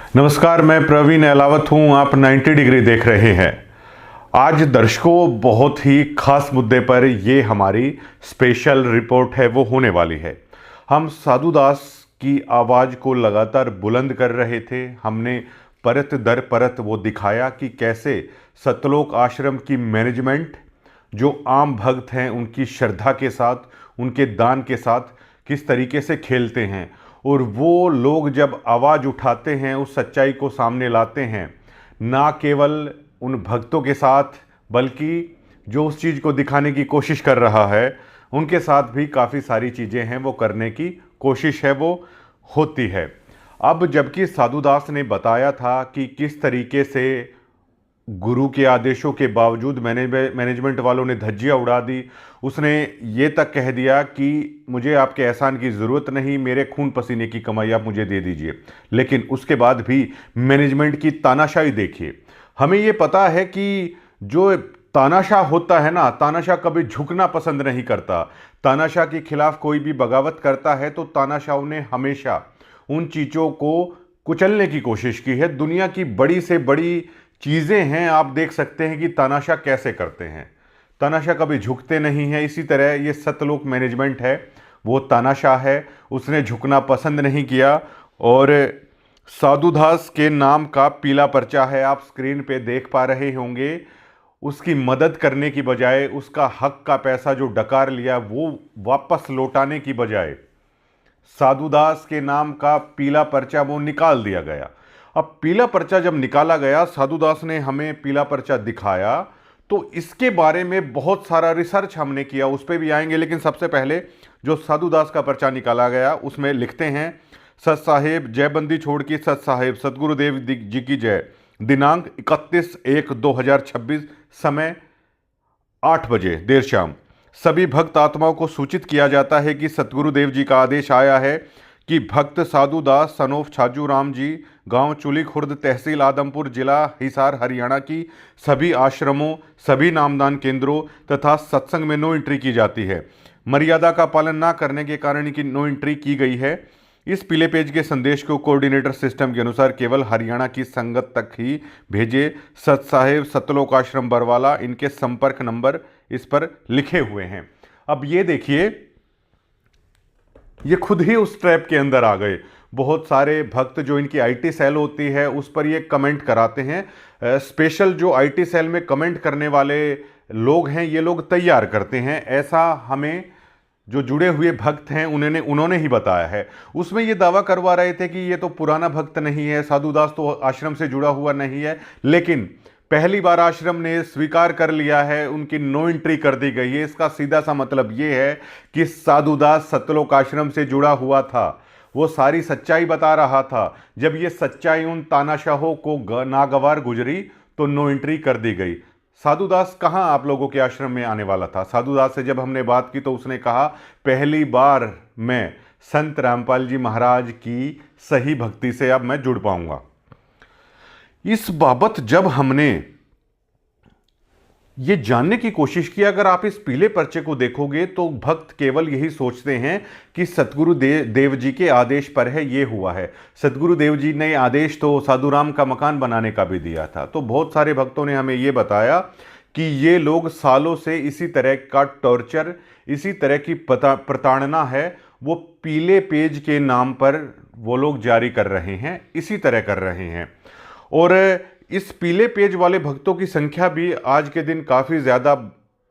नमस्कार, मैं प्रवीण अहलावत हूं। आप 90 डिग्री देख रहे हैं। आज दर्शकों, बहुत ही खास मुद्दे पर ये हमारी स्पेशल रिपोर्ट है वो होने वाली है। हम साधु दास की आवाज़ को लगातार बुलंद कर रहे थे। हमने परत दर परत वो दिखाया कि कैसे सतलोक आश्रम की मैनेजमेंट जो आम भक्त हैं उनकी श्रद्धा के साथ, उनके दान के साथ किस तरीके से खेलते हैं, और वो लोग जब आवाज़ उठाते हैं, उस सच्चाई को सामने लाते हैं, ना केवल उन भक्तों के साथ बल्कि जो उस चीज़ को दिखाने की कोशिश कर रहा है उनके साथ भी काफ़ी सारी चीज़ें हैं वो करने की कोशिश है वो होती है। अब जबकि साधु दास ने बताया था कि किस तरीके से गुरु के आदेशों के बावजूद मैनेजमेंट वालों ने धज्जियां उड़ा दी। उसने ये तक कह दिया कि मुझे आपके एहसान की ज़रूरत नहीं, मेरे खून पसीने की कमाई आप मुझे दे दीजिए। लेकिन उसके बाद भी मैनेजमेंट की तानाशाही देखिए। हमें ये पता है कि जो तानाशाह होता है ना, तानाशाह कभी झुकना पसंद नहीं करता। तानाशाह के खिलाफ कोई भी बगावत करता है तो तानाशाह ने हमेशा उन चीज़ों को कुचलने की कोशिश की है। दुनिया की बड़ी से बड़ी चीज़ें हैं, आप देख सकते हैं कि तानाशाह कैसे करते हैं। तानाशाह कभी झुकते नहीं हैं। इसी तरह ये सतलोक मैनेजमेंट है, वो तानाशाह है, उसने झुकना पसंद नहीं किया। और साधु दास के नाम का पीला पर्चा है, आप स्क्रीन पे देख पा रहे होंगे। उसकी मदद करने की बजाय, उसका हक का पैसा जो डकार लिया वो वापस लौटाने की बजाय साधु दास के नाम का पीला पर्चा वो निकाल दिया गया। अब पीला पर्चा जब निकाला गया, साधु दास ने हमें पीला पर्चा दिखाया, तो इसके बारे में बहुत सारा रिसर्च हमने किया, उस पर भी आएंगे। लेकिन सबसे पहले जो साधु दास का पर्चा निकाला गया उसमें लिखते हैं, सत साहेब जयबंदी छोड़ की सत साहेब, सतगुरुदेव जी की जय। दिनांक 31/1/2026, समय 8 बजे देर शाम। सभी भक्त आत्माओं को सूचित किया जाता है कि सतगुरुदेव जी का आदेश आया है कि भक्त साधु दास सनोफ छाजू राम जी, गांव चुली खुर्द, तहसील आदमपुर, जिला हिसार, हरियाणा की सभी आश्रमों, सभी नामदान केंद्रों तथा सत्संग में नो एंट्री की जाती है। मर्यादा का पालन ना करने के कारण इनकी नो एंट्री की गई है। इस पीले पेज के संदेश को कोऑर्डिनेटर सिस्टम के अनुसार केवल हरियाणा की संगत तक ही भेजे। सत साहेब सतलोक आश्रम बरवाला, इनके संपर्क नंबर इस पर लिखे हुए हैं। अब ये देखिए, ये खुद ही उस ट्रैप के अंदर आ गए। बहुत सारे भक्त जो इनकी आईटी सेल होती है उस पर ये कमेंट कराते हैं। स्पेशल जो आईटी सेल में कमेंट करने वाले लोग हैं, ये लोग तैयार करते हैं, ऐसा हमें जो जुड़े हुए भक्त हैं उन्होंने ही बताया है। उसमें ये दावा करवा रहे थे कि ये तो पुराना भक्त नहीं है, साधु दास तो आश्रम से जुड़ा हुआ नहीं है, लेकिन पहली बार आश्रम ने स्वीकार कर लिया है, उनकी नो एंट्री कर दी गई है। इसका सीधा सा मतलब ये है कि साधु दास सतलोक आश्रम से जुड़ा हुआ था, वो सारी सच्चाई बता रहा था। जब ये सच्चाई उन तानाशाहों को नागवार गुजरी तो नो एंट्री कर दी गई। साधु दास कहाँ आप लोगों के आश्रम में आने वाला था? साधु दास से जब हमने बात की तो उसने कहा, पहली बार मैं संत रामपाल जी महाराज की सही भक्ति से अब मैं जुड़ पाऊंगा। इस बाबत जब हमने ये जानने की कोशिश की, अगर आप इस पीले पर्चे को देखोगे तो भक्त केवल यही सोचते हैं कि सतगुरु देव जी के आदेश पर है ये हुआ है। सतगुरु देव जी ने आदेश तो साधु राम का मकान बनाने का भी दिया था। तो बहुत सारे भक्तों ने हमें ये बताया कि ये लोग सालों से इसी तरह का टॉर्चर, इसी तरह की प्रताड़ना है वो पीले पेज के नाम पर वो लोग जारी कर रहे हैं, इसी तरह कर रहे हैं। और इस पीले पेज वाले भक्तों की संख्या भी आज के दिन काफ़ी ज़्यादा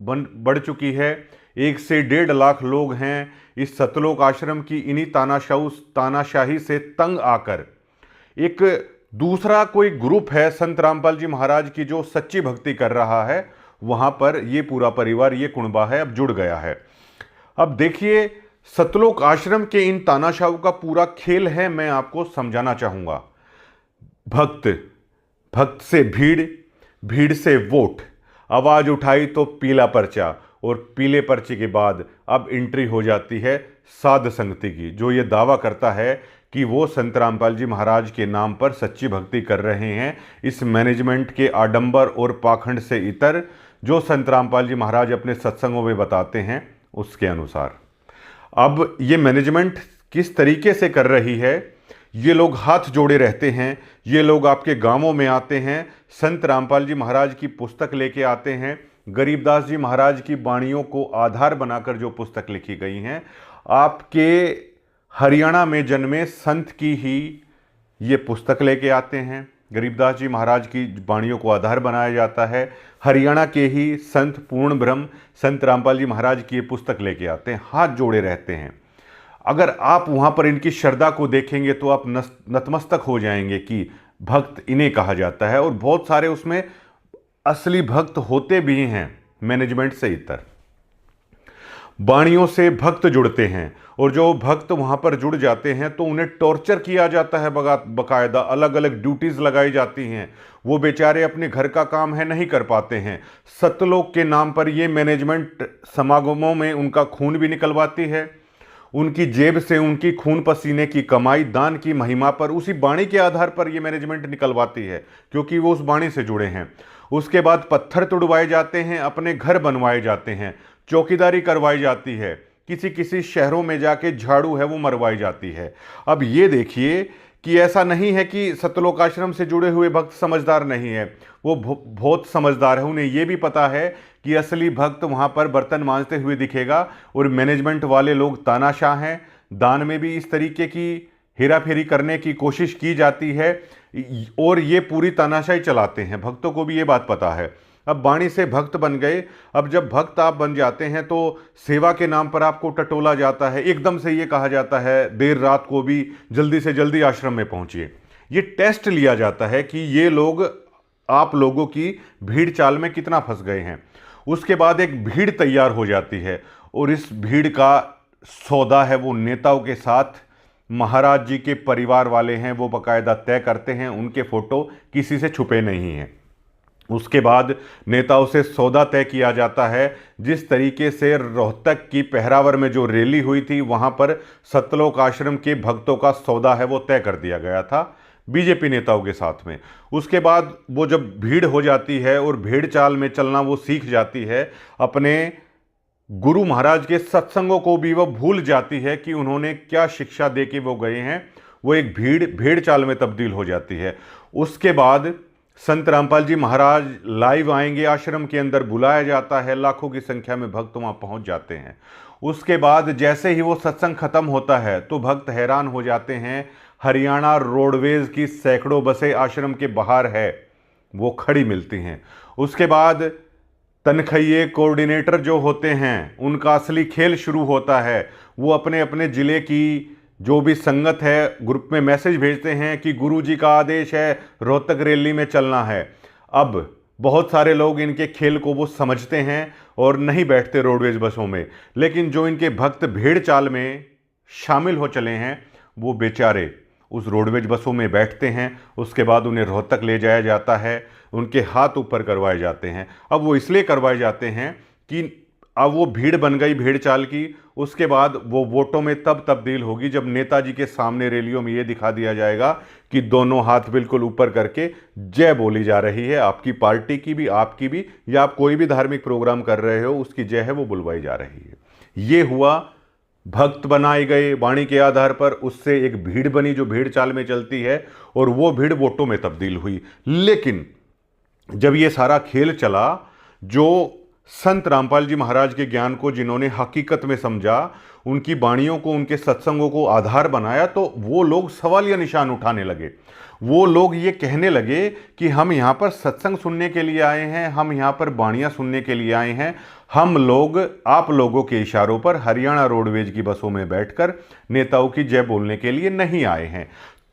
बढ़ चुकी है। 1 से 1.5 लाख लोग हैं इस सतलोक आश्रम की इन्हीं तानाशाही से तंग आकर। एक दूसरा कोई ग्रुप है संत रामपाल जी महाराज की जो सच्ची भक्ति कर रहा है, वहाँ पर ये पूरा परिवार, ये कुनबा है, अब जुड़ गया है। अब देखिए, सतलोक आश्रम के इन तानाशाहों का पूरा खेल है, मैं आपको समझाना चाहूँगा। भक्त से भीड़, भीड़ से वोट, आवाज उठाई तो पीला पर्चा, और पीले पर्चे के बाद अब एंट्री हो जाती है साध संगति की, जो ये दावा करता है कि वो संत रामपाल जी महाराज के नाम पर सच्ची भक्ति कर रहे हैं। इस मैनेजमेंट के आडंबर और पाखंड से इतर जो संत रामपाल जी महाराज अपने सत्संगों में बताते हैं उसके अनुसार। अब ये मैनेजमेंट किस तरीके से कर रही है ये लोग हाथ जोड़े रहते हैं, ये लोग आपके गांवों में आते हैं, संत रामपाल जी महाराज की पुस्तक लेके आते हैं। गरीबदास जी महाराज की वाणियों को आधार बनाकर जो पुस्तक लिखी गई हैं, आपके हरियाणा में जन्मे संत की ही ये पुस्तक लेके आते हैं। गरीबदास जी महाराज की वाणियों को आधार बनाया जाता है। हरियाणा के ही संत पूर्ण ब्रह्म संत रामपाल जी महाराज की ये पुस्तक लेके आते हैं, हाथ जोड़े रहते हैं। अगर आप वहाँ पर इनकी श्रद्धा को देखेंगे तो आप नतमस्तक हो जाएंगे कि भक्त इन्हें कहा जाता है। और बहुत सारे उसमें असली भक्त होते भी हैं, मैनेजमेंट से इतर। वाणियों से भक्त जुड़ते हैं और जो भक्त वहाँ पर जुड़ जाते हैं तो उन्हें टॉर्चर किया जाता है, बकायदा अलग अलग ड्यूटीज़ लगाई जाती हैं। वो बेचारे अपने घर का काम है नहीं कर पाते हैं। सतलोक के नाम पर ये मैनेजमेंट समागमों में उनका खून भी निकलवाती है। उनकी जेब से उनकी खून पसीने की कमाई दान की महिमा पर उसी वाणी के आधार पर ये मैनेजमेंट निकलवाती है, क्योंकि वो उस वाणी से जुड़े हैं। उसके बाद पत्थर तुड़वाए जाते हैं, अपने घर बनवाए जाते हैं, चौकीदारी करवाई जाती है, किसी किसी शहरों में जाके झाड़ू है वो मरवाई जाती है। अब ये देखिए कि ऐसा नहीं है कि सतलोक आश्रम से जुड़े हुए भक्त समझदार नहीं है, वो बहुत समझदार है। उन्हें ये भी पता है कि असली भक्त वहाँ पर बर्तन मांजते हुए दिखेगा और मैनेजमेंट वाले लोग तानाशाह हैं। दान में भी इस तरीके की हेराफेरी करने की कोशिश की जाती है और ये पूरी तानाशाही चलाते हैं। भक्तों को भी ये बात पता है। अब वाणी से भक्त बन गए। अब जब भक्त आप बन जाते हैं तो सेवा के नाम पर आपको टटोला जाता है। एकदम से ये कहा जाता है देर रात को भी जल्दी से जल्दी आश्रम में पहुंचिए। ये टेस्ट लिया जाता है कि ये लोग आप लोगों की भीड़ चाल में कितना फंस गए हैं। उसके बाद एक भीड़ तैयार हो जाती है और इस भीड़ का सौदा है वो नेताओं के साथ। महाराज जी के परिवार वाले हैं वो बाकायदा तय करते हैं, उनके फोटो किसी से छुपे नहीं हैं। उसके बाद नेताओं से सौदा तय किया जाता है। जिस तरीके से रोहतक की पहरावर में जो रैली हुई थी वहाँ पर सतलोक आश्रम के भक्तों का सौदा है वो तय कर दिया गया था बीजेपी नेताओं के साथ में। उसके बाद वो जब भीड़ हो जाती है और भीड़ चाल में चलना वो सीख जाती है, अपने गुरु महाराज के सत्संगों को भी वो भूल जाती है कि उन्होंने क्या शिक्षा दे के वो गए हैं। वो एक भीड़ चाल में तब्दील हो जाती है। उसके बाद संत रामपाल जी महाराज लाइव आएंगे, आश्रम के अंदर बुलाया जाता है, लाखों की संख्या में भक्त वहाँ पहुँच जाते हैं। उसके बाद जैसे ही वो सत्संग खत्म होता है तो भक्त हैरान हो जाते हैं। हरियाणा रोडवेज की सैकड़ों बसें आश्रम के बाहर है वो खड़ी मिलती हैं। उसके बाद तनखैये कोऑर्डिनेटर जो होते हैं उनका असली खेल शुरू होता है। वो अपने अपने ज़िले की जो भी संगत है ग्रुप में मैसेज भेजते हैं कि गुरुजी का आदेश है रोहतक रैली में चलना है। अब बहुत सारे लोग इनके खेल को वो समझते हैं और नहीं बैठते रोडवेज बसों में, लेकिन जो इनके भक्त भीड़ चाल में शामिल हो चले हैं वो बेचारे उस रोडवेज बसों में बैठते हैं। उसके बाद उन्हें रोहतक ले जाया जाता है, उनके हाथ ऊपर करवाए जाते हैं। अब वो इसलिए करवाए जाते हैं कि अब वो भीड़ बन गई भीड़ चाल की। उसके बाद वो वोटों में तब तब्दील होगी जब नेताजी के सामने रैलियों में ये दिखा दिया जाएगा कि दोनों हाथ बिल्कुल ऊपर करके जय बोली जा रही है। आपकी पार्टी की भी, आपकी भी, या आप कोई भी धार्मिक प्रोग्राम कर रहे हो उसकी जय है वो बुलवाई जा रही है। ये हुआ, भक्त बनाए गए वाणी के आधार पर, उससे एक भीड़ बनी जो भीड़ चाल में चलती है और वो भीड़ वोटों में तब्दील हुई। लेकिन जब ये सारा खेल चला, जो संत रामपाल जी महाराज के ज्ञान को जिन्होंने हकीकत में समझा, उनकी वाणियों को, उनके सत्संगों को आधार बनाया, तो वो लोग सवाल या निशान उठाने लगे। वो लोग ये कहने लगे कि हम यहाँ पर सत्संग सुनने के लिए आए हैं, हम यहाँ पर वाणियाँ सुनने के लिए आए हैं। हम लोग आप लोगों के इशारों पर हरियाणा रोडवेज की बसों में बैठकर नेताओं की जय बोलने के लिए नहीं आए हैं।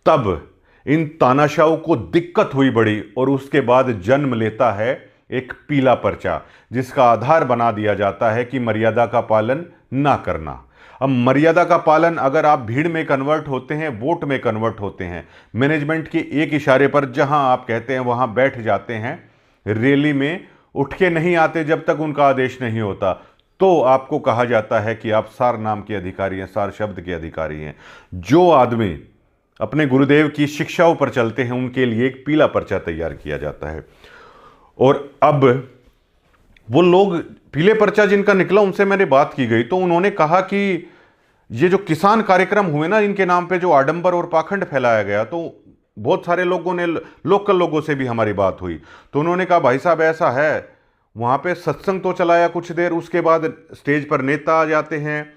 तब इन तानाशाहों को दिक्कत हुई बड़ी और उसके बाद जन्म लेता है एक पीला पर्चा, जिसका आधार बना दिया जाता है कि मर्यादा का पालन ना करना। अब मर्यादा का पालन, अगर आप भीड़ में कन्वर्ट होते हैं, वोट में कन्वर्ट होते हैं, मैनेजमेंट के एक इशारे पर जहां आप कहते हैं वहां बैठ जाते हैं, रैली में उठ के नहीं आते जब तक उनका आदेश नहीं होता, तो आपको कहा जाता है कि आप सार नाम के अधिकारी हैं, सार शब्द के अधिकारी हैं। जो आदमी अपने गुरुदेव की शिक्षाओं पर चलते हैं उनके लिए एक पीला पर्चा तैयार किया जाता है। और अब वो लोग, पीले पर्चा जिनका निकला उनसे मैंने बात की गई तो उन्होंने कहा कि ये जो किसान कार्यक्रम हुए ना, इनके नाम पे जो आडंबर और पाखंड फैलाया गया, तो बहुत सारे लोगों ने, लोकल लोगों से भी हमारी बात हुई, तो उन्होंने कहा भाई साहब ऐसा है, वहाँ पे सत्संग तो चलाया कुछ देर, उसके बाद स्टेज पर नेता आ जाते हैं,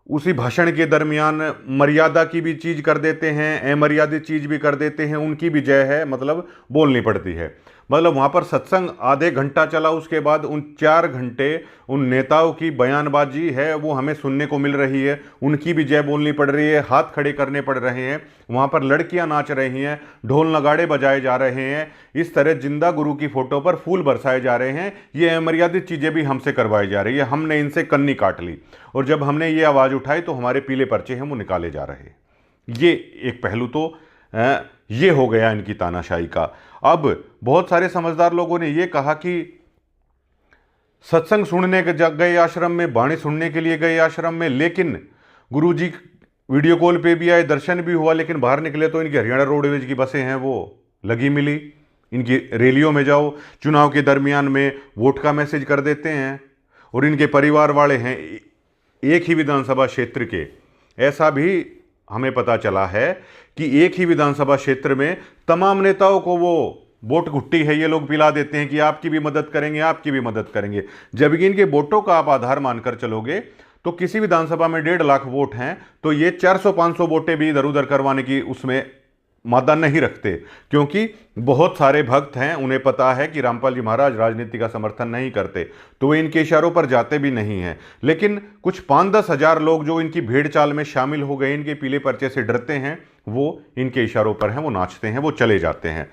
उसी भाषण के दरमियान मर्यादा की भी चीज कर देते हैं, अमर्यादित चीज भी कर देते हैं, उनकी भी जय है मतलब बोलनी पड़ती है। मतलब वहाँ पर सत्संग आधे घंटा चला, उसके बाद उन 4 घंटे उन नेताओं की बयानबाजी है वो हमें सुनने को मिल रही है, उनकी भी जय बोलनी पड़ रही है, हाथ खड़े करने पड़ रहे हैं, वहाँ पर लड़कियाँ नाच रही हैं, ढोल नगाड़े बजाए जा रहे हैं, इस तरह जिंदा गुरु की फोटो पर फूल बरसाए जा रहे हैं, ये अमर्यादित चीज़ें भी हमसे करवाई जा रही है। हमने इनसे कन्नी काट ली और जब हमने ये आवाज़ उठाई तो हमारे पीले पर्चे हैं वो निकाले जा रहे हैं। ये एक पहलू तो ये हो गया इनकी तानाशाही का। अब बहुत सारे समझदार लोगों ने ये कहा कि सत्संग सुनने के गए आश्रम में, बाणी सुनने के लिए गए आश्रम में, लेकिन गुरुजी वीडियो कॉल पे भी आए, दर्शन भी हुआ, लेकिन बाहर निकले तो इनकी हरियाणा रोडवेज की बसें हैं वो लगी मिली। इनकी रैलियों में जाओ, चुनाव के दरमियान में वोट का मैसेज कर देते हैं, और इनके परिवार वाले हैं एक ही विधानसभा क्षेत्र के। ऐसा भी हमें पता चला है कि एक ही विधानसभा क्षेत्र में तमाम नेताओं को वो वोट घुट्टी है ये लोग पिला देते हैं कि आपकी भी मदद करेंगे, आपकी भी मदद करेंगे। जबकि इनके वोटों का आप आधार मानकर चलोगे तो किसी विधानसभा में 1.5 लाख वोट हैं, तो ये 400-500 वोटें भी इधर उधर करवाने की उसमें मादा नहीं रखते, क्योंकि बहुत सारे भक्त हैं, उन्हें पता है कि रामपाल जी महाराज राजनीति का समर्थन नहीं करते, तो वे इनके इशारों पर जाते भी नहीं हैं। लेकिन कुछ 5-10 हज़ार लोग जो इनकी भीड़ चाल में शामिल हो गए, इनके पीले पर्चे से डरते हैं, वो इनके इशारों पर हैं, वो नाचते हैं, वो चले जाते हैं।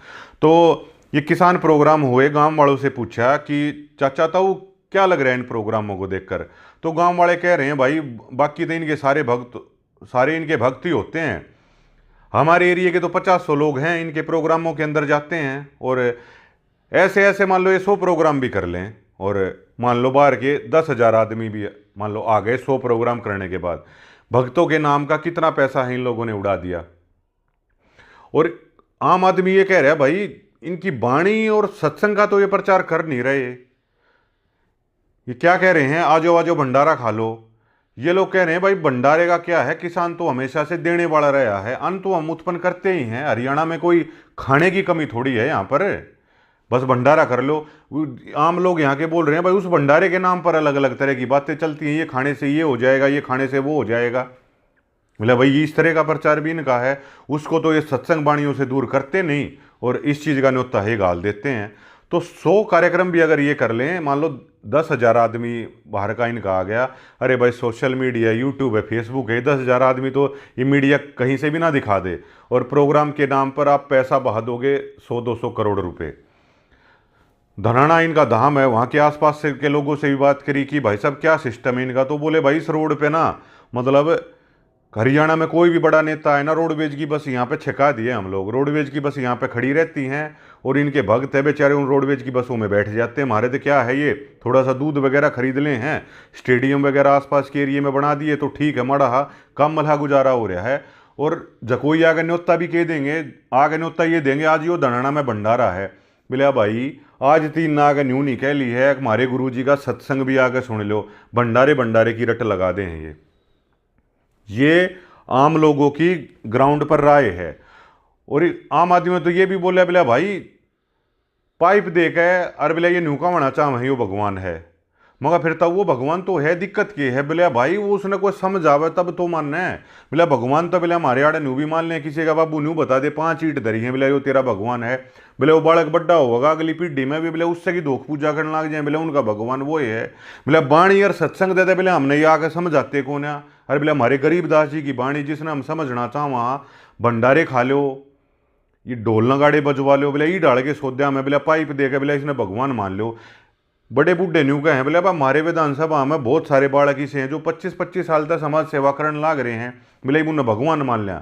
तो ये किसान प्रोग्राम हुए, गांव वालों से पूछा कि चाचा ताऊ क्या लग रहा है इन प्रोग्रामों को देखकर, तो गांव वाले कह रहे हैं भाई बाकी तो इनके सारे इनके भक्त ही होते हैं, हमारे एरिया के तो 50-100 लोग हैं, इनके प्रोग्रामों के अंदर जाते हैं, और ऐसे ऐसे मान लो ये 100 प्रोग्राम भी कर लें, और मान लो बाहर के 10,000 आदमी भी मान लो आ गए 100 प्रोग्राम करने के बाद, भक्तों के नाम का कितना पैसा है इन लोगों ने उड़ा दिया। और आम आदमी ये कह रहा है भाई इनकी वाणी और सत्संग का तो ये प्रचार कर नहीं रहे, ये क्या कह रहे हैं आजो आजो भंडारा खा लो। ये लोग कह रहे हैं भाई भंडारे का क्या है, किसान तो हमेशा से देने वाला रहा है, अन्न तो हम उत्पन्न करते ही हैं, हरियाणा में कोई खाने की कमी थोड़ी है यहाँ पर, बस भंडारा कर लो। आम लोग यहाँ के बोल रहे हैं भाई उस भंडारे के नाम पर अलग अलग तरह की बातें चलती हैं, ये खाने से ये हो जाएगा, ये खाने से वो हो जाएगा। बोला भाई इस तरह का प्रचार भी इनका है, उसको तो ये सत्संग वाणियों से दूर करते नहीं और इस चीज़ का न्योता ही गाल देते हैं। तो 100 कार्यक्रम भी अगर ये कर लें, मान लो 10,000 आदमी बाहर का इनका आ गया, अरे भाई सोशल मीडिया, यूट्यूब है, फेसबुक है, 10,000 आदमी तो ये मीडिया कहीं से भी ना दिखा दे, और प्रोग्राम के नाम पर आप पैसा बहा दोगे 100-200 करोड़ रुपए। धनाना इनका धाम है, वहाँ के आसपास से के लोगों से भी बात करी कि भाई साहब क्या सिस्टम है इनका, तो बोले भाई इस रोड पे ना मतलब हरियाणा में कोई भी बड़ा नेता है ना, रोडवेज की बस यहाँ पे छिका दिए हम लोग, रोडवेज की बस यहाँ पे खड़ी रहती हैं, और इनके भक्त है बेचारे उन रोडवेज की बसों में बैठ जाते हैं। हमारे तो क्या है, ये थोड़ा सा दूध वगैरह खरीद ले हैं, स्टेडियम वगैरह आसपास के एरिए में बना दिए तो ठीक है, मड़ा कम मल्हा गुजारा हो रहा है। और जकोई आगे न्योता भी कह देंगे, आगे न्योता ये देंगे आज यो धनाना में भंडारा है, बोले भाई आज 3 ना आगे न्यू नहीं कह ली है, हमारे गुरु जी का सत्संग भी आगे सुन लो, भंडारे की रट लगा दे हैं। ये आम लोगों की ग्राउंड पर राय है। और आम आदमी में तो ये भी बोला बोला भाई पाइप दे के अरे बोला ये न्यूका होना चाह वही वो भगवान है, मगर फिर तब वो भगवान तो है, दिक्कत की है बोले भाई वो उसने कोई समझ आवे तब तो मानना है। बोला भगवान तो बोले हमारे आड़े न्यू भी मान लें, किसी का बाबू न्यू बता दे 5 ईंट धरी है, बोले वो तेरा भगवान है, बोले वो बालक बड्डा होगा अगली पीढ़ी में भी बोले उससे की धोख पूजा करने लग जाए, बोले उनका भगवान वो है। बोले बाणी और सत्संग देते बोले हमने ये आके समझाते कौन है, अरे बोले हमारे गरीबदास जी की बाणी जिसने हम समझना चाह वहाँ भंडारे खा लो, ये ढोल नगाड़े बजवा लो, बोले ये डाल के सोद्या में बोले पाइप दे के बोले इसने भगवान मान लो। बड़े बूढ़े न्यू कहे बोले अब हमारे विधानसभा में बहुत सारे बालक ऐसे हैं जो 25-25 साल तक समाज सेवा करने लाग रहे हैं, बोले उन्हें भगवान मान लिया।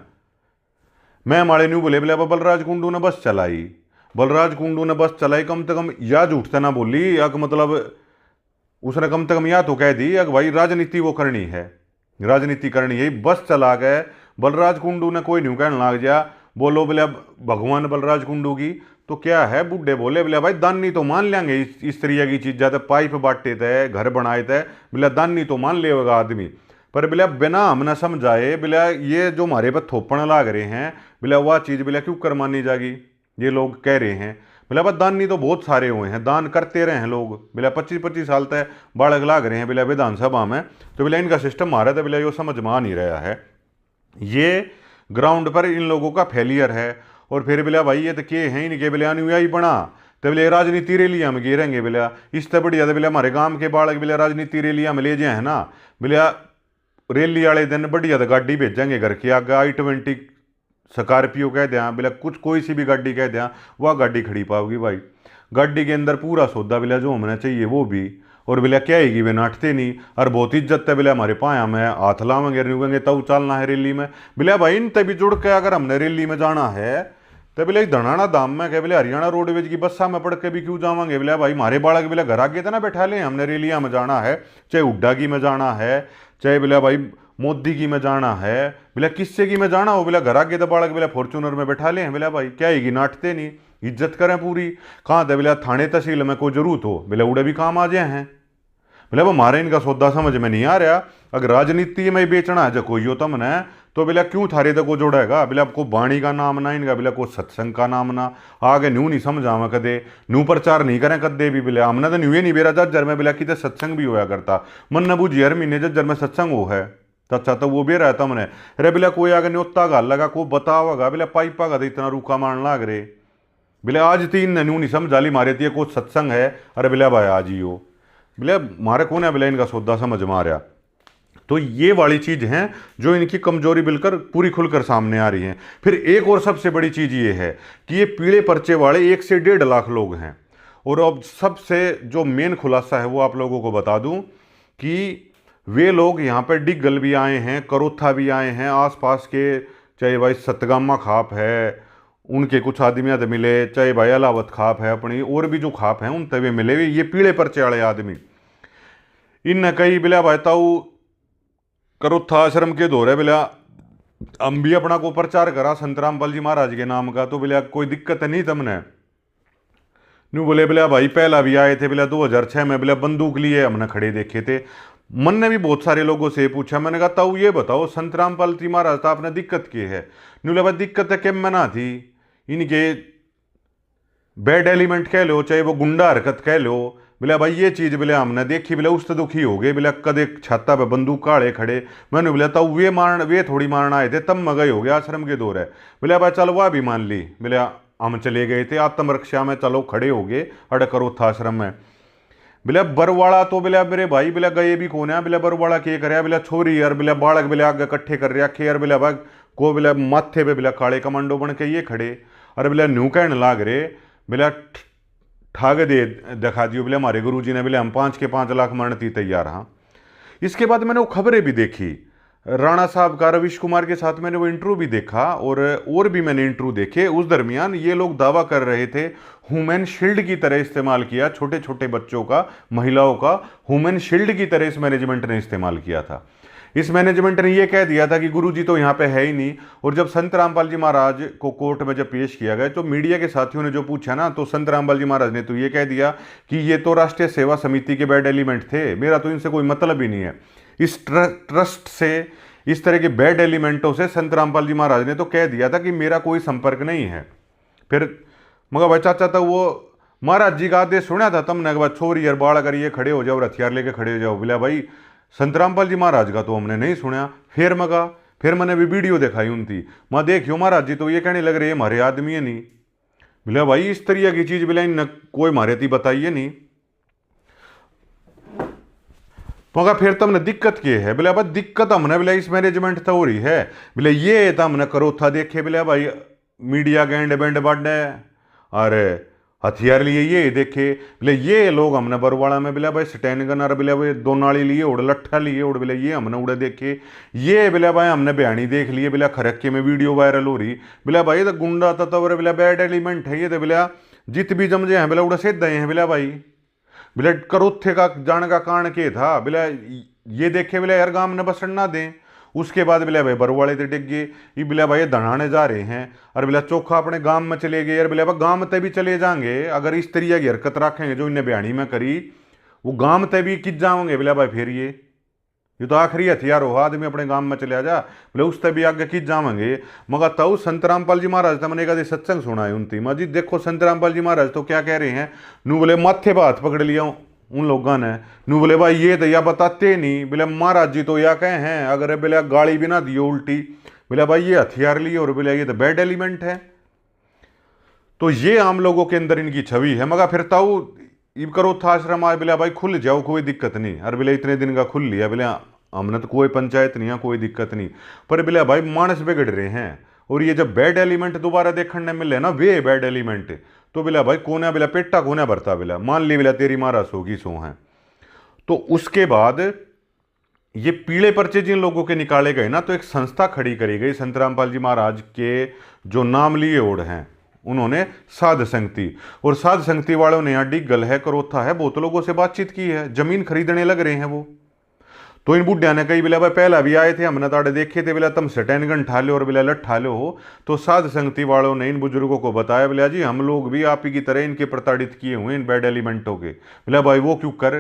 मैं हमारे न्यू बोले अब बलराज कुंडू ने बस चलाई, बलराज कुंडू ने बस चलाई, कम से कम या झूठते ना बोली, या मतलब उसने कम से कम या तो कह दी या भाई राजनीति वो करनी है, राजनीति करनी है, बस चला गए। बलराज कुंडू ने कोई न्यू कहने लग जा, बोलो बोले अब भगवान बलराज कुंडू की तो क्या है, बूढ़े बोले बोले भाई दानी तो मान लेंगे, इस तरह की चीज़ जाते पाइप बांटे थे, घर बनाए थे, बोले दानी तो मान लेगा आदमी, पर बिला बिना हम ना समझाए बिला ये जो हमारे पर थोपण लाग रहे हैं बिला वह चीज़ बिला क्यों कर मानी जाएगी। ये लोग कह रहे हैं बिला बस दानी तो बहुत सारे हुए हैं, दान करते रहे हैं लोग बिला 25-25 साल तक बालक लाग रहे हैं बिला विधानसभा में, तो बिला इनका सिस्टम मारा था बिला ये समझ में आ नहीं रहा है। ये ग्राउंड पर इन लोगों का फेलियर है। और फिर बिला भाई ये तो के हैं इनके बिला अनुयायी बना तो बिला राजनीति रैलियाँ में गिरेंगे बिला इससे बढ़िया तो बिला हमारे गांव के बालक बिला राजनीति रैलियाँ में ले जाए है ना बिला रैली वाले दिन बढ़िया तो गाड़ी भेजेंगे घर के आगे i20 स्कॉर्पियो कह दें बिला कुछ कोई सी भी गाड़ी कह दें वह गाड़ी खड़ी पाओगी भाई। गाड़ी के अंदर पूरा सौदा बिला जो होना चाहिए वो भी, और बिला क्या आएगी वे नाटते नहीं और बहुत इज्जत है बिला हमारे पाया में हाथ लावेंगे रुकेंगे तब चलना है रैली में बिला भाई। इन तभी जुड़ के अगर हमने रैली में जाना है तो बिला धनाना दाम में कह बिला हरियाणा रोडवेज की बस्सा में पढ़ के भी क्यों जावांगे बिला भाई। हमारे बालक बिला घर आगे तो ना बैठा ले, हमने रैलियाँ में जाना है चाहे हुड्डा की में जाना है चाहे बिला भाई मोदी की में जाना है बिला किससे की में जाना हो बिला घर आगे तो बालक बिला फॉर्चूनर में बैठा ले हैं बिला भाई। क्या आएगी नाटते नहीं, इज्जत करें पूरी। कहाँ था बिला थाने तहसील में कोई जरूरत हो बिला उड़े भी काम आ जाए हैं बिला वो हमारे इनका सौदा समझ में नहीं आ रहा। अगर राजनीति में बेचना है जो कोई हो तमने तो बिला क्यों थारे तक को जोड़ेगा बिला आपको बाणी का नाम ना इनका बिला को सत्संग का नाम ना आगे न्यू नहीं समझावा कदे न्यू प्रचार नहीं करें कदे भी बिला हमने तो न्यू ही नहीं बेरा जज्जर में बिला कि सत्संग भी होया करता मन न बूझी हर महीने जज्जर में सत्संग हो है तो अच्छा तो वो भी रहता मैंने अरे बिला कोई आगे न्योता गाल लगा को बताओगा बिला पाइपा का तो इतना रूखा मारन लाग रहे बिला आज 3 ने न्यू नहीं समझा ली मारे थी को सत्संग है अरे बिला भाई आज ही हो बिला मारे कौन है बिला इनका सौदा समझ में आ रहा। तो ये वाली चीज हैं जो इनकी कमजोरी बिल्कुल पूरी खुलकर सामने आ रही है। फिर एक और सबसे बड़ी चीज ये है कि ये पीले पर्चे वाले 1 से 1.5 लाख लोग हैं। और अब सबसे जो मेन खुलासा है वो आप लोगों को बता दूं कि वे लोग यहाँ पर डिगल भी आए हैं, करोथा भी आए हैं, आसपास के चाहे भाई सतगामा खाप है उनके कुछ आदमी आदमी मिले, चाहे भाई अलावत खाप है अपनी और भी जो खाप हैं उन तवे मिले हुए ये पीले पर्चे वाले आदमी इन कई बिला भाई ताऊ करोथा आश्रम के दौरे बिला हम भी अपना को प्रचार करा संत रामपाल जी महाराज के नाम का तो बिला कोई दिक्कत नहीं तमने न्यू बोले बिला भाई पहला भी आए थे बिला 2006 में बिला बंदूक लिए हमने खड़े देखे थे। मन ने भी बहुत सारे लोगों से पूछा, मैंने कहा ताऊ ये बताओ संत रामपाल जी महाराज था आपने दिक्कत की है न्यू बोला दिक्कत है केम में ना थी इनके बैड एलिमेंट कह लो चाहे वो गुंडा हरकत कह लो बिला भाई ये चीज़ बिला हमने देखी बिला उस तो दुखी हो गए बिला कदे छाता पे बंदूक काड़े खड़े मैंने बोला ताऊ वे थोड़ी मारना आए थे तब मगई हो गया आश्रम के दौर है बिला भाई चलो वह भी मान ली बिला हम चले गए थे आत्मरक्षा में चलो खड़े हो गए अड़ करो था आश्रम में बिला बरवाड़ा तो बिला मेरे भाई बिला गए भी कौन है बिला बरवाड़ा के कर बिला छोरी यार बिला बालक बिला आगे इकट्ठे कर रखे यार बिला भाग को बिला माथे पे बिला काले कमांडो बन के ये खड़े अरे बिला न्यू कहने लाग रहे बिला ठाग दे दिखा दियो बिला हमारे गुरुजी ने बिला हम 5 के 5 लाख मरने तैयार। हाँ इसके बाद मैंने वो खबरें भी देखी राणा साहब का रविश कुमार के साथ मैंने वो इंटरव्यू भी देखा और भी मैंने इंटरव्यू देखे। उस दरमियान ये लोग दावा कर रहे थे ह्यूमन शील्ड की तरह इस्तेमाल किया, छोटे छोटे बच्चों का महिलाओं का ह्यूमन शील्ड की तरह इस मैनेजमेंट ने इस्तेमाल किया था। इस मैनेजमेंट ने यह कह दिया था कि गुरुजी तो यहाँ पे है ही नहीं। और जब संत रामपाल जी महाराज को कोर्ट में जब पेश किया गया तो मीडिया के साथियों ने जो पूछा ना तो संत रामपाल जी महाराज ने तो ये कह दिया कि ये तो राष्ट्रीय सेवा समिति के बैड एलिमेंट थे, मेरा तो इनसे कोई मतलब ही नहीं है। इस ट्रस्ट से इस तरह के बैड एलिमेंटों से संत रामपाल जी महाराज ने तो कह दिया था कि मेरा कोई संपर्क नहीं है। फिर मगर भाई चाचा तो वो महाराज जी का आदेश सुना था तमने के बाद छोरी यार बाढ़ अगर ये खड़े हो जाओ हथियार लेके खड़े हो जाओ बोला भाई संत रामपाल जी महाराज का तो हमने नहीं सुना। फिर मैंने भी वीडियो दिखाई उनकी मैं देखियो महाराज जी तो ये कहने लग रहे हमारे आदमी है नहीं बोला भाई इस तरह की चीज बिला इन कोई मारे थी बताइए नहीं। मगर फिर तमने दिक्कत क्या है बोले भाई दिक्कत हमने बोला इस मैनेजमेंट तो हो रही है बोले ये तो हमने करो था देखे बोले भाई मीडिया गेंड बेंड बाडे और हथियार लिए ये देखे बोले ये लोग हमने बरवाड़ा में बोले भाई स्टैंड गन और बोले भाई 2 नाली लिए उड़ लट्ठा लिए उड़ बोले ये हमने उड़े देखे ये बोले भाई हमने बयानी देख लिए बोले खरक्के में वीडियो वायरल हो रही बोले भाई तो गुंडा था तो बोले बैड एलिमेंट है ये तो बोले जित भी जमजे हैं बोले उड़े से दे हैं बोले भाई बोले करोथे का जाने का कारण के था बोले ये देखे बोले यार गांव ने बसण ना दें। उसके बाद बोले भाई बरवाड़े ते डिग गए ये बोले भाई दढ़ाने जा रहे हैं और बोले चोखा अपने गांव में चले गए यार बोले भाई गांव में भी चले जाएंगे अगर इस तरीके की हरकत रखेंगे जो इन्हें बयानी में करी वो गांव ते भी किस जाओगे बोले भाई फिर ये ये तो आखिरी हथियार हो, आदमी अपने गांव में चले जा बोले उससे भी आगे की जावेंगे। मगर तऊ संत रामपाल जी महाराज तो मैंने कभी सत्संग सुना है उनती माजी, देखो संत रामपाल जी महाराज तो क्या कह रहे हैं, नू बोले माथे पर हाथ पकड़ लिया उन लोगों ने, नू बोले भाई ये तो या बताते नहीं, बोले महाराज जी तो या कहे हैं अगर बोले गाली भी ना दियो उल्टी, बोले भाई ये हथियार लिए और बोले ये तो बैड एलिमेंट है। तो ये आम लोगों के अंदर इनकी छवि है। मगर फिर ताऊ इब करो था आश्रम आज बोले भाई खुल जाओ कोई दिक्कत नहीं, अरे बोले इतने दिन का खुल लिया, बोले हमने तो कोई पंचायत नहीं है कोई दिक्कत नहीं, पर बोले भाई मानस बिगड़ रहे हैं। और ये जब बैड एलिमेंट दोबारा देखने मिले ना वे बैड एलिमेंट, तो बोला भाई कोने बोला पेटा कोने भरता, बोला मान ली बोला तेरी महाराज होगी सो है। तो उसके बाद ये पीले पर्चे जिन लोगों के निकाले गए ना, तो एक संस्था खड़ी करी गई संत रामपाल जी महाराज के जो नाम लिए ओढ़ हैं उन्होंने साध संगति, और साध संगति वालों ने यहाँ डिगल है करोथा है बहुत लोगों से बातचीत की है, जमीन खरीदने लग रहे हैं वो। तो इन बुढ़िया ने कही बोला भाई पहला भी आए थे हमने ताड़े देखे थे, बोला तुम सटैनगन ठा लो और बोला लठ ठा लो हो। तो साध संगति वालों ने इन बुजुर्गों को बताया, बोला जी हम लोग भी आप ही की तरह इनके प्रताड़ित किए हुए इन बैड एलिमेंटों के। बोला भाई वो क्यों कर,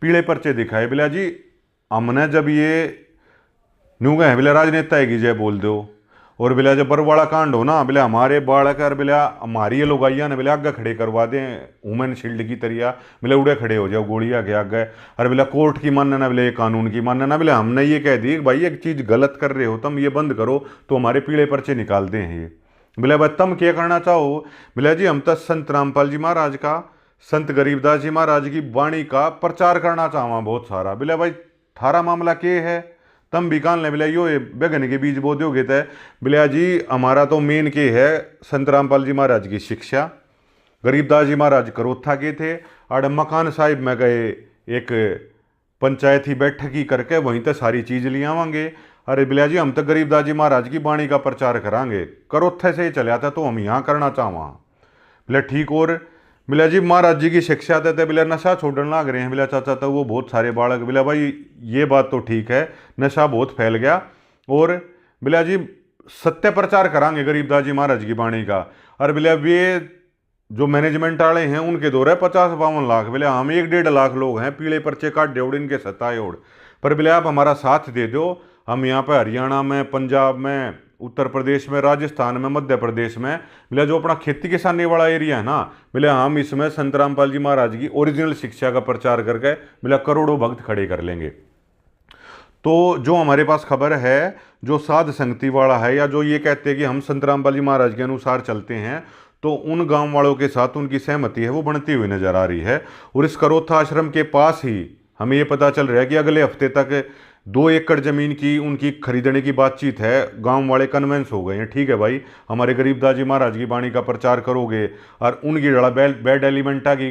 पीले पर्चे दिखाए, बोला जी हमने जब ये न्यू गए बोला राजनेता है की जय बोल दो, और बोला जब बरवाड़ा कांड हो ना, बोला हमारे बाढ़ कर बोला हमारी ये लोग आइया ने बोला आगे खड़े करवा दें वुमेन शील्ड की तरिया, बोला उड़े खड़े हो जाओ गोली आगे आगे, अरे बोला कोर्ट की मानना ना, बोला ये कानून की मानना ना, बोला हमने ये कह दी भाई एक चीज़ गलत कर रहे हो तुम ये बंद करो तो हमारे पीले पर्चे निकाल दें ये। बोला भाई तुम क्या करना चाहो, बोला जी हम तो संत रामपाल जी महाराज का संत गरीबदास जी महाराज की वाणी का प्रचार करना चाहवा बहुत सारा। बोला भाई थारा मामला क्या है, तम भी कान ले, बोला यो बैगन के बीज बो दोगे तय, बोला जी हमारा तो मेन के है संत रामपाल जी महाराज की शिक्षा, गरीबदास जी महाराज करोथा के थे, आड़ मकान साहिब में गए एक पंचायती बैठक ही करके वहीं तक सारी चीज़ ले आवांगे। अरे बोला जी हम तो गरीबदास जी महाराज की वाणी का प्रचार करांगे, करोथे से ही चले आता तो हम यहाँ करना चाहवा। बोला ठीक, और बोला जी महाराज जी की शिक्षा देते, बोला नशा छोड़ने लग रहे हैं, बोला चाचा तो वो बहुत सारे बालक, बोला भाई ये बात तो ठीक है नशा बहुत फैल गया, और बोला जी सत्य प्रचार करांगे गरीबदास जी महाराज की वाणी का। और बोला वे जो मैनेजमेंट वाले हैं उनके दो रहे 50-52 लाख, बोले हम 1-1.5 लाख लोग हैं पीले पर्चे काट दे इनके सत्ताए ओढ़, पर बोले आप हमारा साथ दे दो, हम यहाँ पर हरियाणा में पंजाब में उत्तर प्रदेश में राजस्थान में मध्य प्रदेश में, बोले जो अपना खेती किसानी वाला एरिया है ना, बोले हम इसमें संत रामपाल जी महाराज की ओरिजिनल शिक्षा का प्रचार करके बोले करोड़ों भक्त खड़े कर लेंगे। तो जो हमारे पास खबर है जो साध संगति वाला है या जो ये कहते हैं कि हम संत रामपाल जी महाराज के अनुसार चलते हैं, तो उन गांव वालों के साथ उनकी सहमति है वो बढ़ती हुई नजर आ रही है। और इस करोथा आश्रम के पास ही हमें ये पता चल रहा है कि अगले हफ्ते तक 2 एकड़ जमीन की उनकी खरीदने की बातचीत है, गांव वाले कन्वेंस हो गए हैं, ठीक है भाई हमारे गरीबदास जी महाराज की वाणी का प्रचार करोगे और उनकी लड़ा बैड एलिमेंटा की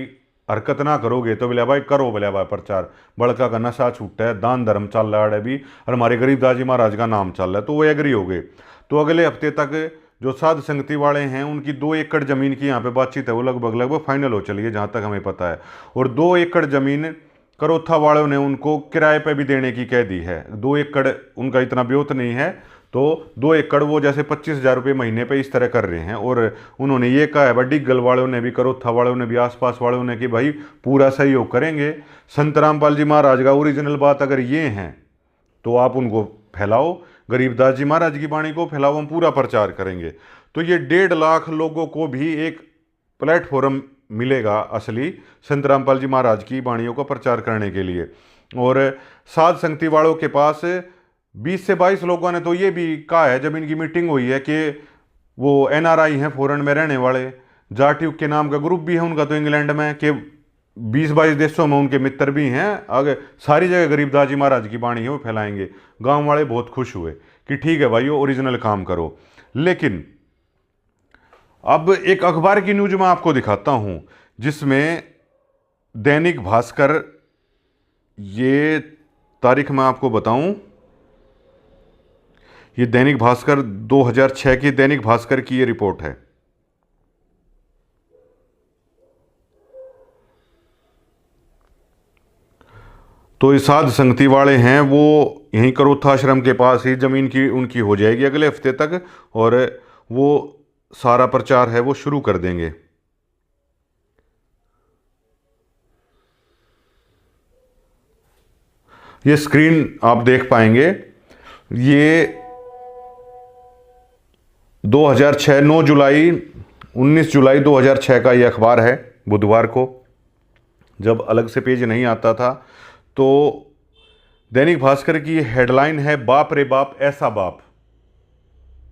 हरकत ना करोगे तो बोले भाई करो, बोले भाई प्रचार बड़का का नशा छूटा है, दान धर्म चल रहा है अभी और हमारे गरीबदास जी महाराज का नाम चल रहा है, तो वो एग्री हो गए। तो अगले हफ्ते तक जो साध संगति वाले हैं उनकी 2 एकड़ ज़मीन की यहाँ पे बातचीत है वो लगभग फाइनल हो चली है जहाँ तक हमें पता है। और 2 एकड़ ज़मीन करोथा वालों ने उनको किराए पे भी देने की कह दी है। 2 एकड़ उनका इतना ब्योत नहीं है, तो 2 एकड़ वो जैसे 25,000 रुपये महीने पे इस तरह कर रहे हैं। और उन्होंने ये कहा है डिग्गल वालों ने भी करोथा वालों ने भी आसपास वालों ने कि भाई पूरा सहयोग करेंगे, संत रामपाल जी महाराज का ओरिजिनल बात अगर ये हैं तो आप उनको फैलाओ, गरीबदास जी महाराज की वाणी को फैलाओ, हम पूरा प्रचार करेंगे। तो ये 1.5 लाख लोगों को भी एक प्लेटफॉर्म मिलेगा असली संत रामपाल जी महाराज की वाणियों का प्रचार करने के लिए। और साध संगति वालों के पास 20 से 22 लोगों ने तो ये भी कहा है जब इनकी मीटिंग हुई है कि वो NRI हैं फॉरेन में रहने वाले, जाट्यूब के नाम का ग्रुप भी है उनका तो इंग्लैंड में, कि 20-22 देशों में उनके मित्र भी हैं, अगर सारी जगह गरीबदास जी महाराज की वाणी है वो फैलाएंगे। गांव वाले बहुत खुश हुए कि ठीक है भाई ओरिजिनल काम करो। लेकिन अब एक अखबार की न्यूज मैं आपको दिखाता हूं जिसमें दैनिक भास्कर, ये तारीख मैं आपको बताऊं, ये दैनिक भास्कर 2006 की दैनिक भास्कर की ये रिपोर्ट है। तो ये साध संगति वाले हैं वो यहीं करोथा आश्रम के पास ही ज़मीन की उनकी हो जाएगी अगले हफ्ते तक, और वो सारा प्रचार है वो शुरू कर देंगे। ये स्क्रीन आप देख पाएंगे, ये 2006 9 जुलाई 19 जुलाई 2006 का ये अखबार है। बुधवार को जब अलग से पेज नहीं आता था तो दैनिक भास्कर की हेडलाइन है, बाप रे बाप ऐसा बाप।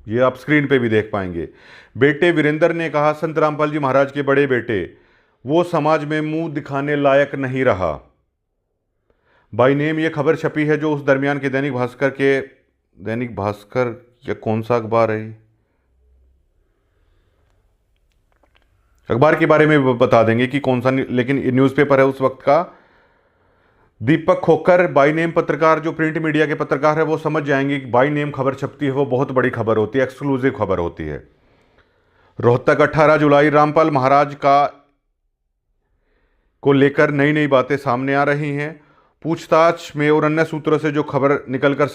ये आप स्क्रीन पे भी देख पाएंगे। बेटे वीरेंद्र ने कहा, संत रामपाल जी महाराज के बड़े बेटे वो समाज में मुंह दिखाने लायक नहीं रहा। बाई नेम ये खबर छपी है जो उस दरमियान के दैनिक भास्कर या कौन सा अखबार है, अखबार के बारे में बता देंगे कि कौन सा, लेकिन न्यूज़पेपर है उस वक्त का। दीपक खोकर बाई नेम पत्रकार, जो प्रिंट मीडिया के पत्रकार है वो समझ जाएंगे कि बाई नेम खबर छपती है वो बहुत बड़ी खबर होती है, एक्सक्लूसिव खबर होती है। रोहतक 18 जुलाई, रामपाल महाराज को लेकर नई नई बातें सामने आ रही हैं। पूछताछ में और अन्य सूत्रों से जो खबर निकल कर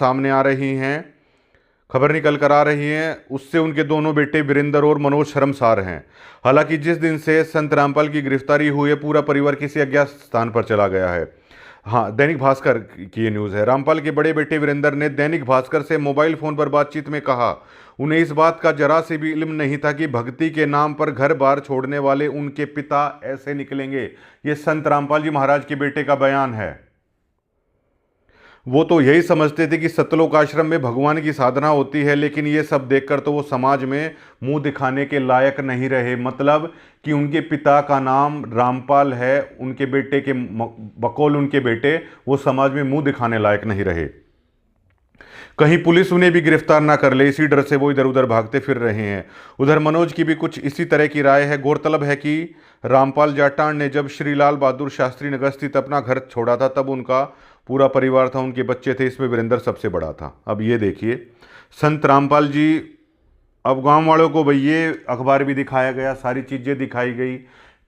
आ रही हैं उससे उनके दोनों बेटे वीरेंद्र और मनोज शर्मसार हैं। हालांकि जिस दिन से संत रामपाल की गिरफ्तारी हुई है पूरा परिवार किसी अज्ञात स्थान पर चला गया है। हाँ, दैनिक भास्कर की ये न्यूज़ है। रामपाल के बड़े बेटे वीरेंद्र ने दैनिक भास्कर से मोबाइल फोन पर बातचीत में कहा, उन्हें इस बात का जरा से भी इल्म नहीं था कि भक्ति के नाम पर घर बार छोड़ने वाले उनके पिता ऐसे निकलेंगे। ये संत रामपाल जी महाराज के बेटे का बयान है। वो तो यही समझते थे कि सतलोक आश्रम में भगवान की साधना होती है, लेकिन ये सब देखकर तो वो समाज में मुंह दिखाने के लायक नहीं रहे। मतलब कि उनके पिता का नाम रामपाल है, उनके बेटे के बकौल उनके बेटे वो समाज में मुंह दिखाने लायक नहीं रहे। कहीं पुलिस उन्हें भी गिरफ्तार ना कर ले, इसी डर से वो इधर उधर भागते फिर रहे हैं। उधर मनोज की भी कुछ इसी तरह की राय है। गौरतलब है कि रामपाल जाटान ने जब श्री लाल बहादुर शास्त्री नगर स्थित अपना घर छोड़ा था तब उनका पूरा परिवार था, उनके बच्चे थे, इसमें वीरेंद्र सबसे बड़ा था। अब ये देखिए संत रामपाल जी, अब गांव वालों को भाई ये अखबार भी दिखाया गया, सारी चीज़ें दिखाई गई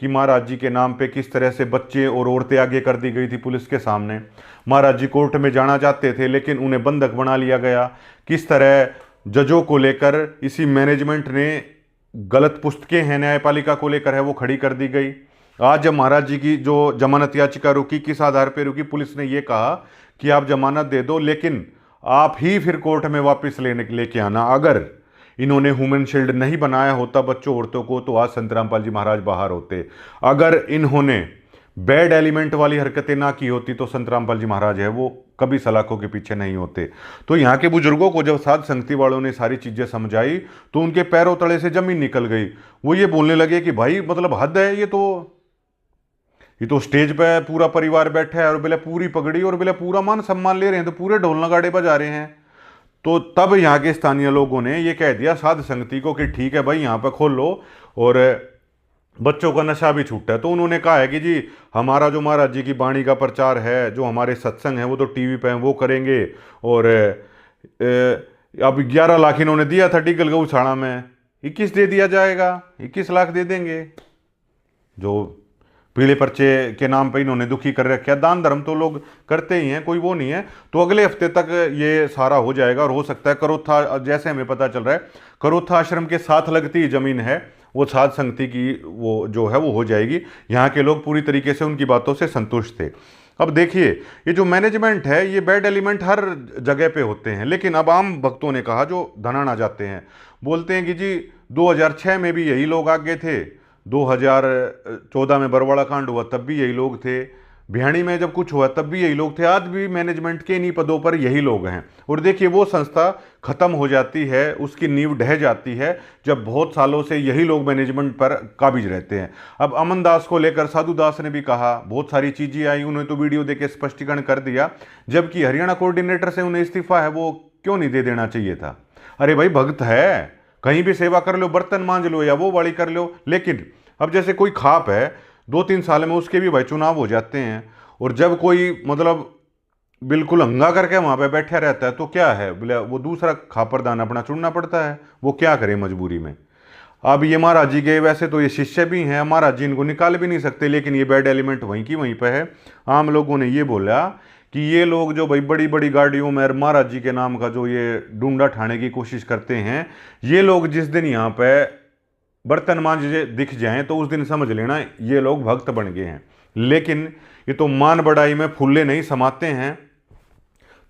कि महाराज जी के नाम पे किस तरह से बच्चे और औरतें आगे कर दी गई थी पुलिस के सामने। महाराज जी कोर्ट में जाना चाहते थे लेकिन उन्हें बंधक बना लिया गया। किस तरह जजों को लेकर इसी मैनेजमेंट ने गलत पुस्तकें हैं न्यायपालिका को लेकर है वो खड़ी कर दी गई। आज जब महाराज जी की जो जमानत याचिका रुकी, किस आधार पर रुकी? पुलिस ने ये कहा कि आप जमानत दे दो लेकिन आप ही फिर कोर्ट में वापस लेके आना। अगर इन्होंने ह्यूमन शील्ड नहीं बनाया होता बच्चों औरतों को तो आज संत रामपाल जी महाराज बाहर होते। अगर इन्होंने बैड एलिमेंट वाली हरकतें ना की होती तो संत रामपाल जी महाराज है वो कभी सलाखों के पीछे नहीं होते। तो यहाँ के बुजुर्गों को जब साध संगति वालों ने सारी चीज़ें समझाई तो उनके पैरों तले से जमीन निकल गई। वो ये बोलने लगे कि भाई मतलब हद है, ये तो स्टेज पे पूरा परिवार बैठा है और बोले पूरी पगड़ी और बोले पूरा मान सम्मान ले रहे हैं, तो पूरे ढोल नगाड़े बजा रहे हैं। तो तब यहाँ के स्थानीय लोगों ने ये कह दिया साध संगति को कि ठीक है भाई यहाँ पर खोल लो और बच्चों का नशा भी छूटा है। तो उन्होंने कहा है कि जी हमारा जो महाराज जी की वाणी का प्रचार है, जो हमारे सत्संग है वो तो टीवी पे हैं वो करेंगे। और अब 11 लाख इन्होंने दिया था टिकल गौशाला में, 21 दे दिया जाएगा, 21 लाख दे देंगे। जो पीले पर्चे के नाम पे इन्होंने दुखी कर रखा है। दान धर्म तो लोग करते ही हैं, कोई वो नहीं है। तो अगले हफ्ते तक ये सारा हो जाएगा और हो सकता है करोथा, जैसे हमें पता चल रहा है करोथा आश्रम के साथ लगती जमीन है वो साध संगति की वो जो है वो हो जाएगी। यहाँ के लोग पूरी तरीके से उनकी बातों से संतुष्ट थे। अब देखिए ये जो मैनेजमेंट है ये बैड एलिमेंट हर जगह पे होते हैं, लेकिन अब आम भक्तों ने कहा जो धनाना जाते हैं बोलते हैं कि जी 2006 में भी यही लोग आगे थे, 2014 में बरवाड़ा कांड हुआ तब भी यही लोग थे, भियाणी में जब कुछ हुआ तब भी यही लोग थे, आज भी मैनेजमेंट के इन्हीं पदों पर यही लोग हैं। और देखिए वो संस्था खत्म हो जाती है, उसकी नींव ढह जाती है जब बहुत सालों से यही लोग मैनेजमेंट पर काबिज रहते हैं। अब अमन दास को लेकर साधु दास ने भी कहा, बहुत सारी चीज़ें आई, उन्हें तो वीडियो देके स्पष्टीकरण कर दिया, जबकि हरियाणा कोऑर्डिनेटर से उन्हें इस्तीफा है वो क्यों नहीं दे देना चाहिए था? अरे भाई भक्त है, कहीं भी सेवा कर लो, बर्तन मांज लो या वो वाली कर लो। लेकिन अब जैसे कोई खाप है 2-3 साल में उसके भी भाई चुनाव हो जाते हैं, और जब कोई मतलब बिल्कुल हंगा करके वहाँ पे बैठा रहता है तो क्या है बोले वो दूसरा खापरदान अपना चुनना पड़ता है, वो क्या करे मजबूरी में। अब ये महाराज जी के वैसे तो ये शिष्य भी हैं, महाराज जी इनको निकाल भी नहीं सकते, लेकिन ये बैड एलिमेंट वहीं की वहीं पे है। आम लोगों ने ये बोला कि ये लोग जो भाई बड़ी बड़ी गाड़ियों में महाराज जी के नाम का जो ये डूंडा ठाने की कोशिश करते हैं, ये लोग जिस दिन यहाँ पे बर्तन मांझे दिख जाएं तो उस दिन समझ लेना ये लोग भक्त बन गए हैं। लेकिन ये तो मान बढ़ाई में फुल्ले नहीं समाते हैं।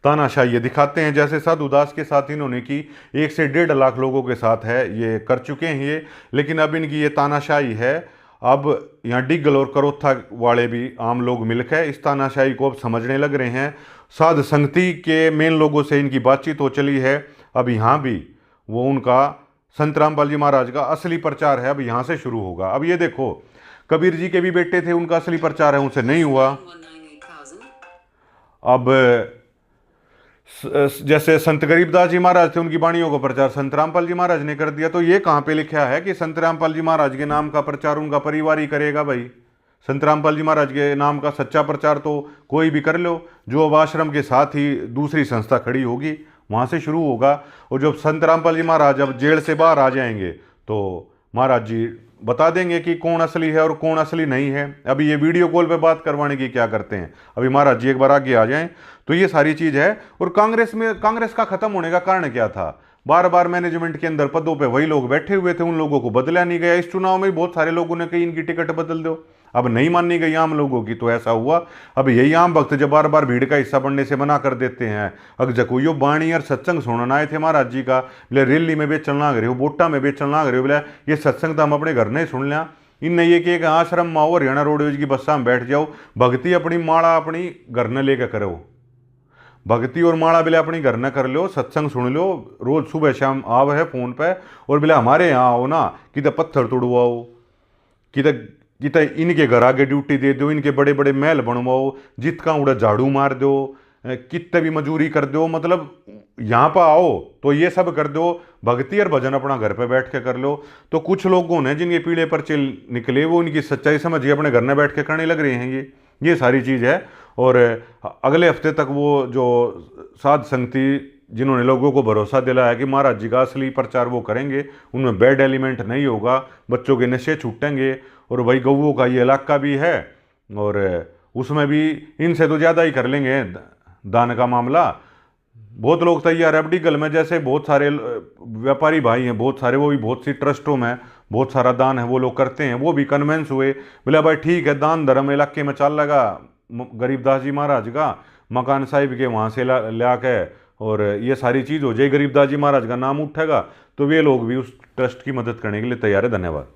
तानाशाही ये दिखाते हैं, जैसे साधु दास के साथ इन्होंने की 1 से 1.5 लाख लोगों के साथ है, ये कर चुके हैं ये। लेकिन अब इनकी ये तानाशाही है। अब यहाँ डिग्गल और करोथा वाले भी आम लोग मिलकर इस तानाशाही को अब समझने लग रहे हैं। साध संगति के मेन लोगों से इनकी बातचीत हो चली है। अब यहाँ भी वो उनका संत रामपाल जी महाराज का असली प्रचार है, अब यहाँ से शुरू होगा। अब ये देखो, कबीर जी के भी बेटे थे, उनका असली प्रचार है, उनसे नहीं हुआ। अब जैसे संत गरीबदास जी महाराज थे, उनकी वाणियों का प्रचार संत रामपाल जी महाराज ने कर दिया। तो ये कहाँ पे लिखा है कि संत रामपाल जी महाराज के नाम का प्रचार उनका परिवार ही करेगा? भाई, संत रामपाल जी महाराज के नाम का सच्चा प्रचार तो कोई भी कर लो, जो अब आश्रम के साथ ही दूसरी संस्था खड़ी होगी वहाँ से शुरू होगा। और जब संत रामपाल जी महाराज अब जेल से बाहर आ जाएंगे तो महाराज जी बता देंगे कि कौन असली है और कौन असली नहीं है। अभी ये वीडियो कॉल पे बात करवाने की क्या करते हैं, अभी महाराज जी एक बार आगे आ जाएं। तो ये सारी चीज़ है। और कांग्रेस का खत्म होने का कारण क्या था? बार बार मैनेजमेंट के अंदर पदों पे वही लोग बैठे हुए थे, उन लोगों को बदला नहीं गया। इस चुनाव में बहुत सारे लोगों ने कही इनकी टिकट बदल दो, अब नहीं माननी गई आम लोगों की, तो ऐसा हुआ। अब यही आम भक्त जब बार बार भीड़ का हिस्सा बनने से मना कर देते हैं। अग जकोयो बाणी और सत्संग सुनना आए थे महाराज जी का, बोले रैली में बेचन लाग रहे हो, बोटा में बेचन लाग रहे हो, बोले ये सत्संग तो हम अपने घर नहीं सुन लिया। इनने ये कि एक आश्रम में आओ, हरियाणा रोडवेज की बस्सा में बैठ जाओ, भक्ति अपनी माला अपनी घर न लेकर करो, भक्ति और माला बिले अपनी घर न कर लो, सत्संग सुन लो, रोज सुबह शाम आव है फोन पे, और बिले हमारे यहाँ आओ ना, किधर पत्थर तोड़वाओ, किधर इनके घर आगे ड्यूटी दे दो, इनके बड़े बड़े महल बनवाओ, जितना उड़ा झाड़ू मार दो, कितने भी मजूरी कर दो, मतलब यहाँ पर आओ तो ये सब कर दो, भक्ति और भजन अपना घर पे बैठ के कर लो। तो कुछ लोगों ने जिनके पीढ़े पर चिल निकले वो इनकी सच्चाई समझ के अपने घर में बैठ के करने लग रहे हैं ये सारी चीज़ है। और अगले हफ्ते तक वो जो साध संगति जिन्होंने लोगों को भरोसा दिलाया कि महाराज जी का असली प्रचार वो करेंगे, उनमें बैड एलिमेंट नहीं होगा, बच्चों के नशे छूटेंगे, और भाई गऊओं का ये इलाका भी है और उसमें भी इनसे तो ज़्यादा ही कर लेंगे दान का मामला। बहुत लोग तैयार है। अब डिगल में जैसे बहुत सारे व्यापारी भाई हैं, बहुत सारे, वो भी बहुत सी ट्रस्टों में बहुत सारा दान है वो लोग करते हैं, वो भी कन्वेंस हुए, बोला भाई ठीक है, दान धर्म इलाके में चल लगा गरीबदास जी महाराज का, मकान साहिब के वहाँ से ला के, और ये सारी चीज़ हो जाए, गरीबदास जी महाराज का नाम उठेगा, तो वे लोग भी उस ट्रस्ट की मदद करने के लिए तैयार है। धन्यवाद।